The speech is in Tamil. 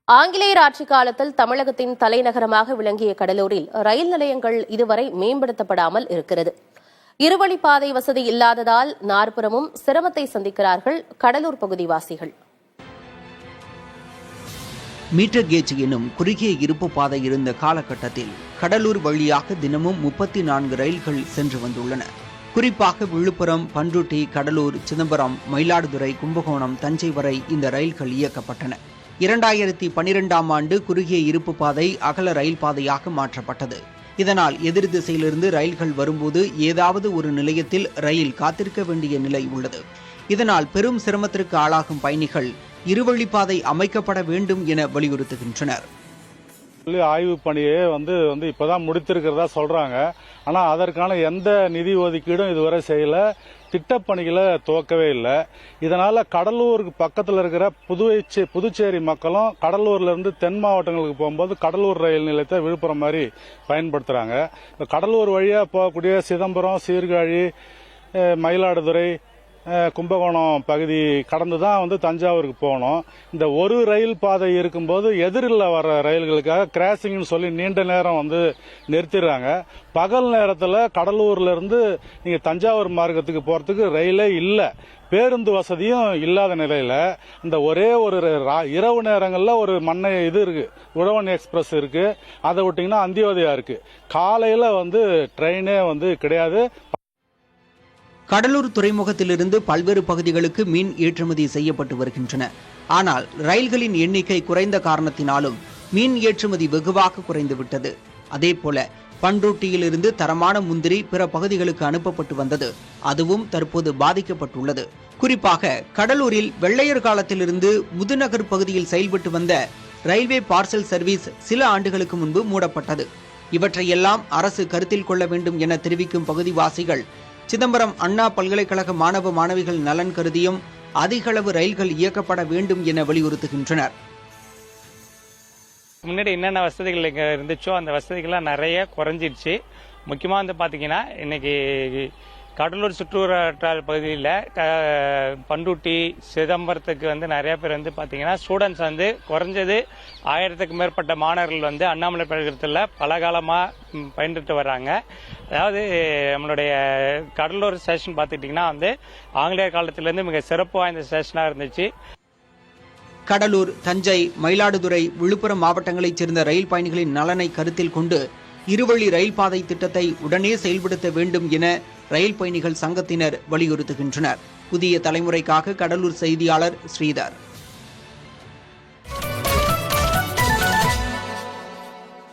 ஆங்கிலேயர் ஆட்சி காலத்தில் தமிழகத்தின் தலைநகரமாக விளங்கிய கடலூரில் ரயில் நிலையங்கள் இதுவரை மேம்படுத்தப்படாமல் இருக்கிறது. இருவழிப்பாதை வசதி இல்லாததால் நாற்புறமும் சிரமத்தை சந்திக்கிறார்கள் கடலூர் பகுதிவாசிகள். மீட்டர் கேஜ் எனும் குறுகிய இருப்பு பாதை இருந்த காலகட்டத்தில் கடலூர் வழியாக தினமும் 34 ரயில்கள் சென்று வந்துள்ளன. குறிப்பாக விழுப்புரம், பண்ருட்டி, கடலூர், சிதம்பரம், மயிலாடுதுறை, கும்பகோணம், தஞ்சை வரை இந்த ரயில்கள் இயக்கப்பட்டன. 2012ஆம் ஆண்டு குறுகிய இருப்பு பாதை அகல ரயில் பாதையாக மாற்றப்பட்டது. இதனால் எதிர் திசையிலிருந்து ரயில்கள் வரும்போது ஏதாவது ஒரு நிலையத்தில் ரயில் காத்திருக்க வேண்டிய நிலை உள்ளது. இதனால் பெரும் சிரமத்திற்கு ஆளாகும் பயணிகள் இருவழிப்பாதை அமைக்கப்பட வேண்டும் என வலியுறுத்துகின்றனர். ஆய்வு பணியே வந்து இப்பதான் முடித்திருக்கிறதா சொல்றாங்க. ஆனா அதற்கான எந்த நிதி ஒதுக்கீடும் இதுவரை செய்யல, திட்டப்பணிகளை துவக்கவே இல்லை. இதனால கடலூருக்கு பக்கத்தில் இருக்கிற புதுச்சேரி மக்களும் கடலூர்ல இருந்து தென் மாவட்டங்களுக்கு போகும்போது கடலூர் ரயில் நிலையத்தை விழுப்புரம் மாதிரி பயன்படுத்துறாங்க. கடலூர் வழியா போகக்கூடிய சிதம்பரம், சீர்காழி, மயிலாடுதுறை, கும்பகோணம் பகுதி கடந்து தான் தஞ்சாவூருக்கு போகணும். இந்த ஒரு ரயில் பாதை இருக்கும்போது எதிரில் வர ரயில்களுக்காக கிராசிங்னு சொல்லி நீண்ட நேரம் நிறுத்திடுறாங்க. பகல் நேரத்தில் கடலூர்ல இருந்து நீங்க தஞ்சாவூர் மார்க்கத்துக்கு போறதுக்கு ரயிலே இல்லை, பேருந்து வசதியும் இல்லாத நிலையில இந்த ஒரே ஒரு இரவு நேரங்களில் ஒரு இது இருக்கு, உழவன் எக்ஸ்பிரஸ் இருக்கு. அதை விட்டீங்கன்னா அந்தியோதயா இருக்கு. காலையில ட்ரெயினே கிடையாது. கடலூர் துறைமுகத்திலிருந்து பல்வேறு பகுதிகளுக்கு மீன் ஏற்றுமதி செய்யப்பட்டு வருகின்றன. ஆனால் ரயில்களின் எண்ணிக்கை குறைந்த காரணத்தினாலும் மீன் ஏற்றுமதி வெகுவாக குறைந்துவிட்டது. அதேபோல பண்ருட்டியிலிருந்து தரமான முந்திரி பிற பகுதிகளுக்கு அனுப்பப்பட்டு வந்தது, அதுவும் தற்போது பாதிக்கப்பட்டுள்ளது. குறிப்பாக கடலூரில் வெள்ளையர் காலத்திலிருந்து முதுநகர் பகுதியில் செயல்பட்டு வந்த ரயில்வே பார்சல் சர்வீஸ் சில ஆண்டுகளுக்கு முன்பு மூடப்பட்டது. இவற்றையெல்லாம் அரசு கருத்தில் கொள்ள வேண்டும் என தெரிவிக்கும் பகுதிவாசிகள் சிதம்பரம் அண்ணா பல்கலைக்கழக மாணவ மாணவிகள் நலன் கருதியும் அதிக அளவு ரயில்கள் இயக்கப்பட வேண்டும் என வலியுறுத்துகின்றனர். முன்னாடி என்னென்ன வசதிகள் இங்கே இருந்துச்சோ அந்த வசதிகள்லாம் நிறைய குறைஞ்சிடுச்சு. முக்கியமாக பார்த்தீங்கன்னா இன்னைக்கு கடலூர் சுற்றுவட்டார பகுதியில் பண்ருட்டி, சிதம்பரத்துக்கு நிறைய பேர் பார்த்தீங்கன்னா ஸ்டூடெண்ட்ஸ் குறைஞ்சது 1000க்கும் மேற்பட்ட மாணவர்கள் அண்ணாமலை பல்கலைக்கழகத்தில் பல காலமாக பயின்றுட்டு வர்றாங்க. அதாவது நம்மளுடைய கடலூர் ஸ்டேஷன் பார்த்துக்கிட்டிங்கன்னா ஆங்கிலேயர் காலத்திலேருந்து மிக சிறப்பு வாய்ந்த ஸ்டேஷனாக இருந்துச்சு. கடலூர், தஞ்சை, மயிலாடுதுறை, விழுப்புரம் மாவட்டங்களைச் சேர்ந்த ரயில் பயணிகளின் நலனை கருத்தில் கொண்டு இருவழி ரயில் பாதை திட்டத்தை உடனே செயல்படுத்த வேண்டும் என ரயில் பயணிகள் சங்கத்தினர் வலியுறுத்துகின்றனர். புதிய தலைமுறைக்காக கடலூர் செய்தியாளர் ஸ்ரீதர்.